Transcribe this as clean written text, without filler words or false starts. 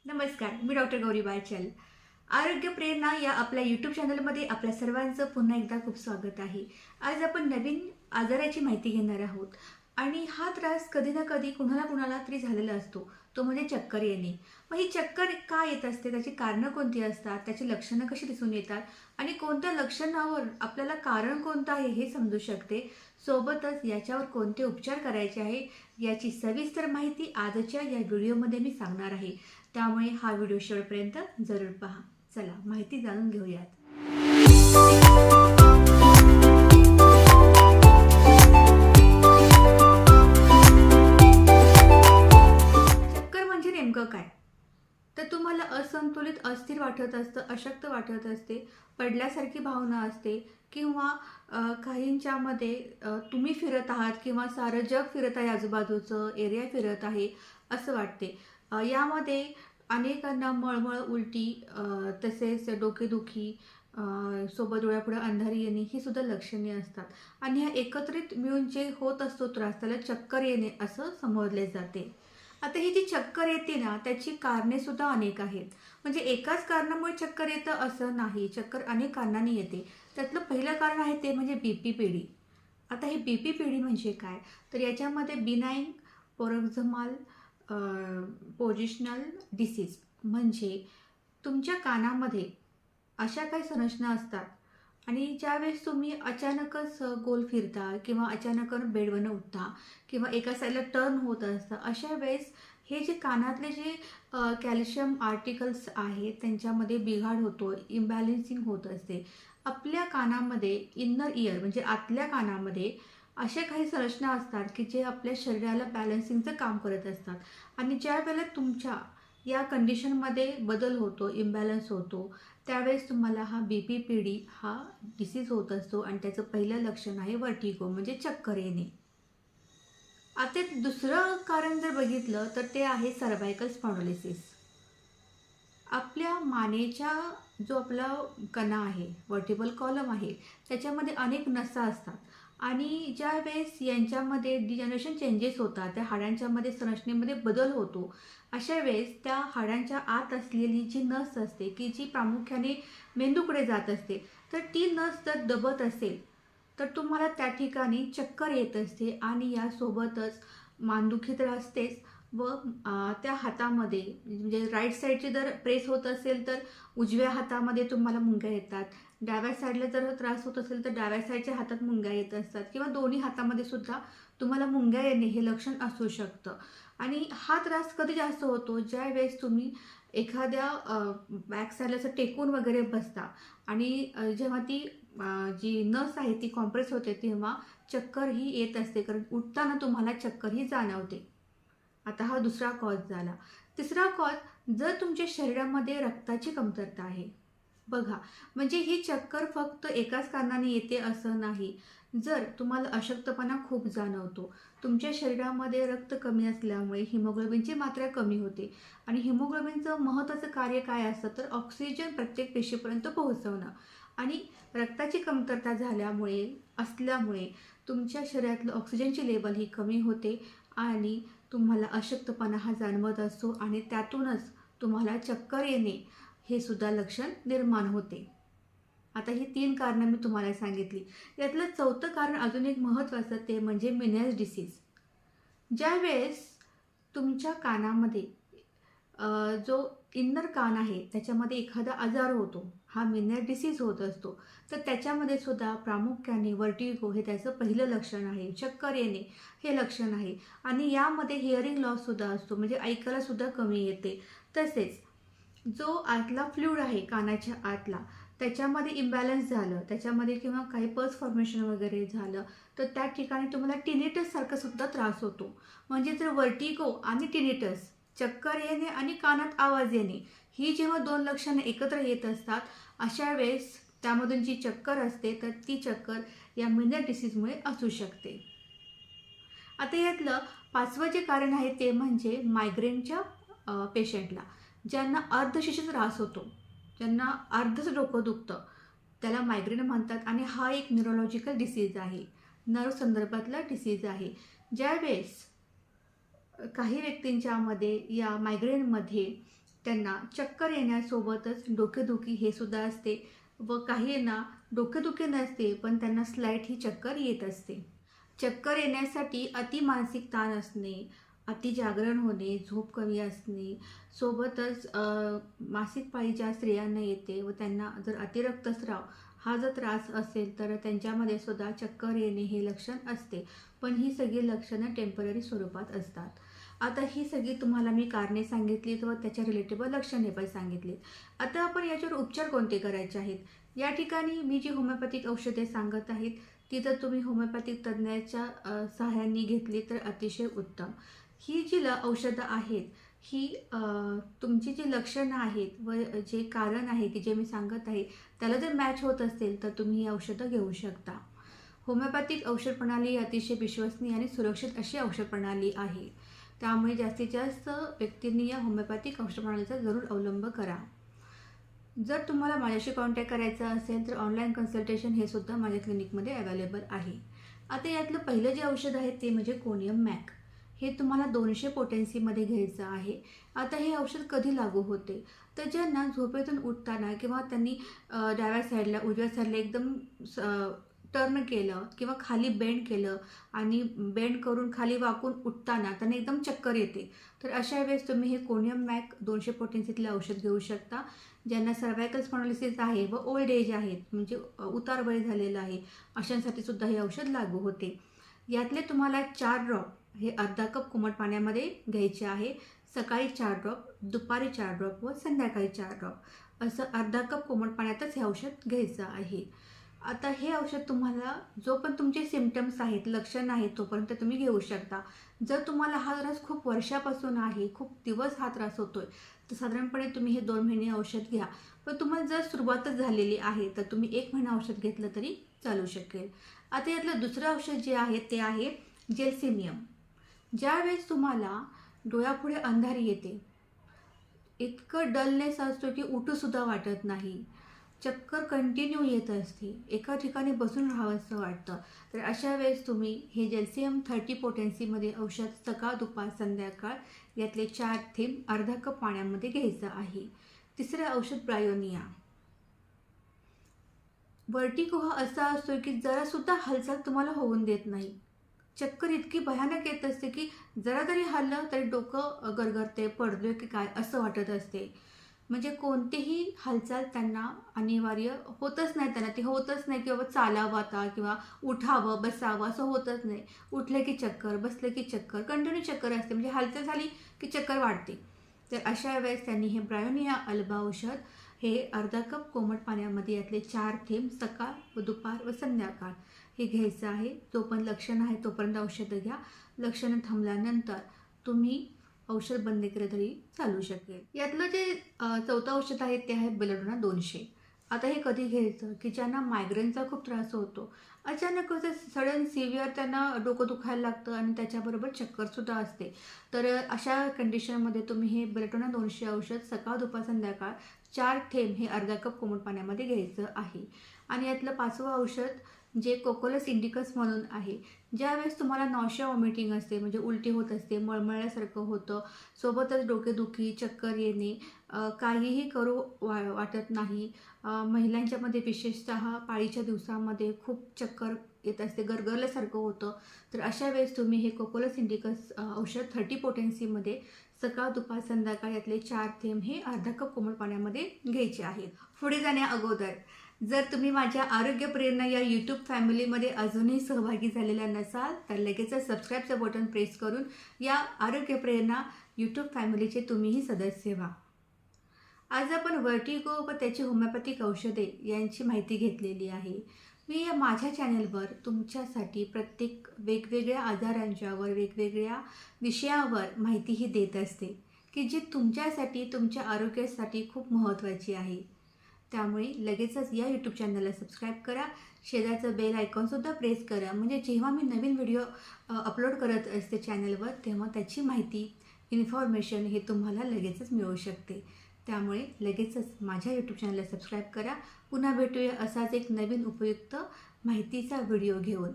नमस्कार, मी डॉक्टर गौरी बायचल. आरोग्य प्रेरणा या आपल्या यूट्यूब चॅनलमध्ये आपल्या सर्वांचं पुन्हा एकदा खूप स्वागत आहे. आज आपण नवीन आजाराची माहिती घेणार आहोत आणि हा त्रास कधी ना कधी कुणाला तरी झालेला असतो. तो म्हणजे चक्कर येणे. मग ही चक्कर का येत असते, त्याची कारणं कोणती असतात, त्याची लक्षणं कशी दिसून येतात आणि कोणत्या लक्षणावर आपल्याला कारण कोणतं आहे हे समजू शकते. सोबतच याच्यावर कोणते उपचार करायचे आहे याची सविस्तर माहिती आजच्या या व्हिडिओमध्ये मी सांगणार आहे. त्यामुळे हा व्हिडिओ शेवटपर्यंत जरूर पहा. चला माहिती जाणून घेऊयात. चक्कर म्हणजे नेमकं काय? तर तुम्हाला असंतुलित, अस्थिर वाटत असतं, अशक्त वाटत असते, पडल्यासारखी भावना असते किंवा काहींच्यामध्ये तुम्ही फिरत आहात किंवा सारं जग फिरत आहे, आजूबाजूचं एरिया फिरत आहे असं वाटते. यामध्ये अनेकांना मळमळ, उलटी, तसेच डोकेदुखी, सोबत डोळ्यापुढे अंधारी येणे ही सुद्धा लक्षणे असतात आणि ह्या एकत्रित मिळून जे होत असतो त्रास त्याला चक्कर येणे असं समजले जाते. आता ही जी चक्कर येते ना, त्याची कारणे सुद्धा अनेक आहेत. म्हणजे एकाच कारणामुळे चक्कर येतं असं नाही. चक्कर अनेक कारणांनी येते. त्यातलं पहिलं कारण आहे ते म्हणजे बीपी पिढी. आता ही बीपी पिढी म्हणजे काय? तर याच्यामध्ये बिनाईन पॅरोक्सिमल पोझिशनल डिसीज म्हणजे तुमच्या कानामध्ये अशा काही संरचना असतात आणि ज्यावेळेस तुम्ही अचानकच गोल फिरता किंवा अचानकच बेडवरनं उठता किंवा एका साईडला टर्न होत असतं, अशा वेळेस हे जे कानातले जे कॅल्शियम आर्टिकल्स आहेत त्यांच्यामध्ये बिघाड होतो, इम्बॅलन्सिंग होत असते. आपल्या कानामध्ये इन्नर इयर म्हणजे आतल्या कानामध्ये अशा काही संरचना असतात की जे आपल्या शरीराला बॅलन्सिंगचं काम करत असतात आणि ज्या वेळेला तुमच्या या कंडिशनमध्ये बदल होतो, इम्बॅलन्स होतो, त्यावेळेस तुम्हाला हा बीपी पिढी हा डिसीज होत असतो आणि त्याचं पहिलं लक्षण आहे वर्टिगो म्हणजे चक्कर येणे. आता दुसरं कारण जर बघितलं तर ते आहे सर्व्हायकल स्पॉन्डिलोसिस. आपल्या मानेच्या जो आपला कणा आहे, व्हर्टिब्रल कॉलम आहे, त्याच्यामध्ये अनेक नसा असतात आणि ज्यावेळेस यांच्यामध्ये डिजनरेशन चेंजेस होतात, त्या हाडांच्यामध्ये संरचनेमध्ये बदल होतो. अशा वेळेस त्या हाडांच्या आत असलेली जी नस असते, की जी प्रामुख्याने मेंदूकडे जात असते, तर ती नस जर दबत असेल, तर तुम्हाला त्या ठिकाणी चक्कर येत असते आणि यासोबतच मानदुखी तर असतेच व त्या हातामध्ये म्हणजे राईट साईडची जर प्रेस होत असेल तर उजव्या हातामध्ये तुम्हाला मुंग्या येतात. डाव्या साईडला जर त्रास होत असेल तर डाव्या साईडच्या हातात मुंग्या येत असतात किंवा दोन्ही हातामध्ये सुद्धा तुम्हाला मुंग्या येणे हे लक्षण असू शकतं. आणि हा त्रास कधी जास्त होतो ज्यावेळेस तुम्ही एखाद्या बॅक साईडला असं टेकून वगैरे बसता आणि जेव्हा ती जी नस आहे ती कॉम्प्रेस होते तेव्हा चक्कर ही येत असते, कारण उठताना तुम्हाला चक्कर ही जाणवते. आता हा दुसरा कॉज झाला. तिसरा कॉज, जर तुमच्या शरीरामध्ये रक्ताची कमतरता आहे. बघा, म्हणजे ही चक्कर फक्त एकाच कारणाने येते असं नाही. जर तुम्हाला अशक्तपणा खूप जाणवतो, तुमच्या शरीरामध्ये रक्त कमी असल्यामुळे हिमोग्लोबिनची मात्रा कमी होते आणि हिमोग्लोबिनचं महत्त्वाचं कार्य काय असतं तर ऑक्सिजन प्रत्येक पेशीपर्यंत पोहोचवणं आणि रक्ताची कमतरता असल्यामुळे तुमच्या शरीरातलं ऑक्सिजनची लेवल ही कमी होते आणि तुम्हाला अशक्तपणा हा जाणवत असतो आणि त्यातूनच तुम्हाला चक्कर येणे हे सुद्धा लक्षण निर्माण होते. आता ही 3 कारणं मी तुम्हाला सांगितली. यातलं चौथं कारण अजून एक महत्त्वाचं ते म्हणजे मेनियस डिसीज. ज्यावेळेस तुमच्या कानामध्ये जो इन्नर कान आहे त्याच्यामध्ये एखादा आजार होतो, हा मेनियस डिसीज होत असतो, तर त्याच्यामध्ये सुद्धा प्रामुख्याने वर्टिगो हे त्याचं पहिलं लक्षण आहे. चक्कर येणे हे लक्षण आहे आणि यामध्ये हिअरिंग लॉस सुद्धा असतो, म्हणजे ऐकायला सुद्धा कमी येते. तसेच जो आतला फ्लूइड आहे कानाच्या आतला, त्याच्यामध्ये इम्बॅलन्स झालं, त्याच्यामध्ये किंवा काही पल्स फॉर्मेशन वगैरे झालं, तर त्या ठिकाणी तुम्हाला टिनिटस सारखा सुद्धा त्रास होतो. म्हणजे जर वर्टिगो आणि टिनिटस, चक्कर येणे आणि कानात आवाज येणे, ही जेव्हा 2 लक्षणं एकत्र येत असतात, अशा वेळेस त्यामधून जी चक्कर असते तर ती चक्कर या मेनियस डिसीजमुळे असू शकते. आता यातलं 5वं जे कारण आहे ते म्हणजे मायग्रेनच्या पेशंटला, ज्यांना अर्धशेष त्रास होतो, ज्यांना अर्धच डोकं दुखतं, त्याला मायग्रेन म्हणतात आणि हा एक न्यूरोलॉजिकल डिसीज आहे, नर्व संदर्भातला डिसीज आहे. ज्यावेळेस काही व्यक्तींच्यामध्ये या मायग्रेनमध्ये त्यांना चक्कर येण्यासोबतच डोकेदुखी हे सुद्धा असते व काहींना डोकेदुखी नसते पण त्यांना स्लाईट ही चक्कर येत असते. चक्कर येण्यासाठी अति मानसिक ताण असणे, अति जागरण होणे, झोप कमी असणे, सोबतच मासिक पाळी ज्या स्त्रियांना येते व त्यांना जर अतिरक्तस्राव हा जर त्रास असेल तर त्यांच्यामध्ये सुद्धा चक्कर येणे हे लक्षण असते. पण ही सगळी लक्षणं टेम्पररी स्वरूपात असतात. आता ही सगळी तुम्हाला मी कारणे सांगितलीत व त्याच्या रिलेटेबल लक्षणे पण सांगितलीत. आता आपण याच्यावर उपचार कोणते करायचे आहेत. या ठिकाणी मी जी होमिओपॅथिक औषधे सांगत आहेत ती जर तुम्ही होमिओपॅथिक तज्ज्ञाच्या सहाय्याने घेतली तर अतिशय उत्तम. ही जी औषधं आहेत ही तुमची जी लक्षणं आहेत व जे कारण आहे की जे मी सांगत आहे त्याला जर मॅच होत असेल तर तुम्ही ही औषधं घेऊ शकता. होमिओपॅथिक औषध प्रणाली ही अतिशय विश्वसनीय आणि सुरक्षित अशी औषध प्रणाली आहे. त्यामुळे जास्तीत जास्त व्यक्तींनी या होमिओपॅथिक औषध प्रणालीचा जरूर अवलंब करा. जर तुम्हाला माझ्याशी कॉन्टॅक्ट करायचा असेल तर ऑनलाईन कन्सल्टेशन हे सुद्धा माझ्या क्लिनिकमध्ये अवेलेबल आहे. आता यातलं पहिलं जे औषध आहे ते म्हणजे कोनियम मॅक. हे तुम्हाला 200 पोटेन्सीमध्ये घ्यायचं आहे. आता हे औषध कधी लागू होते तर ज्यांना झोपेतून उठताना किंवा त्यांनी डाव्या साईडला उजव्या साईडला एकदम टर्न केलं किंवा खाली बेंड केलं आणि बेंड करून खाली वाकून उठताना त्यांना एकदम चक्कर येते तर अशा वेळेस तुम्ही हे कोनियम मॅक 200 पोटेन्सीतले औषध घेऊ शकता. ज्यांना सर्वायकल स्पॉन्डिलोसिस आहे व ओल्ड एज आहेत म्हणजे उतार वय झालेलं आहे अशांसाठी सुद्धा हे औषध लागू होते. यातले तुम्हाला 4 ड्रॉप हे अर्धा कप कोमट पाण्यामध्ये घ्यायचे आहे. सकाळी 4 ड्रॉप, दुपारी 4 ड्रॉप व संध्याकाळी 4 ड्रॉप असं अर्धा कप कोमट पाण्यातच हे औषध घ्यायचं आहे. आता हे औषध तुम्हाला जो पण तुमचे सिम्पटम्स आहेत लक्षण आहेत तोपर्यंत तुम्ही घेऊ शकता. जर तुम्हाला हा त्रास खूप वर्षापासून आहे, खूप दिवस हा त्रास होतोय तर साधारणपणे तुम्ही हे 2 महिने औषध घ्या. पण तुम्हाला जर सुरुवातच झालेली आहे तर तुम्ही 1 महिना औषध घेतलं तरी चालू शकेल. आता यातलं दुसरं औषध जे आहे ते आहे जेल्सिनियम. ज्यावेळेस तुम्हाला डोळ्यापुढे अंधारी येते, इतकं डलनेस असतो की उठूसुद्धा वाटत नाही, चक्कर कंटिन्यू येत असते, एका ठिकाणी बसून राहावंसं वाटतं, तर अशा वेळेस तुम्ही हे जेल्सियम 30 पोटेन्सीमध्ये औषध सकाळ दुपार संध्याकाळ यातले 4 थेंब अर्धा कप पाण्यामध्ये घ्यायचं आहे. तिसरं औषध ब्रायोनिया. वर्टिगो हा असा असतो की जरासुद्धा हालचाल तुम्हाला होऊन देत नाही. चक्कर इतकी भयानक येत असते की जरा जरी हललं तरी डोकं गरगरते, पडलोय की काय असं वाटत असते. म्हणजे कोणतीही हालचाल त्यांना अनिवार्य होतच नाही, त्यांना ते होतच नाही की बाबा चालावं आता किंवा उठावं बसावं असं होतच नाही. उठले की चक्कर, बसले की चक्कर, कंटिन्यू चक्कर असते. म्हणजे हालचाल झाली की चक्कर वाढते. तर अशा वेळेस त्यांनी हे ब्रायोनिया अल्बा औषध हे अर्धा कप कोमट पाण्यामध्ये यातले 4 थेंब सकाळ व दुपार व संध्याकाळ हे घ्यायचं आहे. जो पण लक्षण आहे तोपर्यंत औषधं घ्या. लक्षणं थांबल्यानंतर तुम्ही औषध बंद केलं तरी चालू शकेल. यातलं जे चौथं औषध आहे ते आहे बेलाडोना 200. आता हे कधी घ्यायचं की ज्यांना मायग्रेनचा खूप त्रास होतो, अचानक असं सडन सिव्हिअर त्यांना डोकं दुखायला लागतं आणि त्याच्याबरोबर चक्करसुद्धा असते, तर अशा कंडिशनमध्ये तुम्ही हे बेलाडोना 200 औषध सकाळ दुपार संध्याकाळ 4 थेंब हे अर्धा कप कोमट पाण्यामध्ये घ्यायचं आहे. आणि यातलं 5वं औषध जे कोकोलस इंडिकस म्हणून आहे. ज्यावेळेस तुम्हाला नॉशिया वॉमिटिंग असते म्हणजे उलटी होत असते, मळमळल्यासारखं होतं, सोबतच डोकेदुखी, चक्कर येणे, काहीही करू वाटत नाही, महिलांच्यामध्ये विशेषतः पाळीच्या दिवसामध्ये खूप चक्कर येत असते, गरगरल्यासारखं होतं, तर अशा वेळेस तुम्ही हे कोकोलस इंडिकस औषध 30 पोटेन्सीमध्ये सकाळ दुपार संध्याकाळ यातले 4 थेंब हे अर्धा कप कोमट पाण्यामध्ये घ्यायचे आहेत. पुढे जाण्या अगोदर जर तुम्ही माझ्या आरोग्य प्रेरणा या यूट्यूब फॅमिलीमध्ये अजूनही सहभागी झालेल्या नसाल तर लगेचच सबस्क्राईबचं बटन प्रेस करून या आरोग्य प्रेरणा यूट्यूब फॅमिलीचे तुम्हीही सदस्य व्हा. आज आपण वर्टिगो व त्याची होमिओपॅथिक औषधे यांची माहिती घेतलेली आहे. मी या माझ्या चॅनलवर तुमच्यासाठी प्रत्येक वेगवेगळ्या आजारांच्यावर वेगवेगळ्या विषयावर माहितीही देत असते की जी तुमच्यासाठी तुमच्या आरोग्यासाठी खूप महत्त्वाची आहे. त्यामुळे लगेचच या यूट्यूब चॅनलला सबस्क्राईब करा, शेजारचं बेल आयकॉनसुद्धा प्रेस करा, म्हणजे जेव्हा मी नवीन व्हिडिओ अपलोड करत असते चॅनलवर तेव्हा त्याची माहिती इन्फॉर्मेशन हे तुम्हाला लगेचच मिळू शकते. त्यामुळे लगेचच माझ्या यूट्यूब चॅनलला सबस्क्राईब करा. पुन्हा भेटूया असाच एक नवीन उपयुक्त माहितीचा व्हिडिओ घेऊन.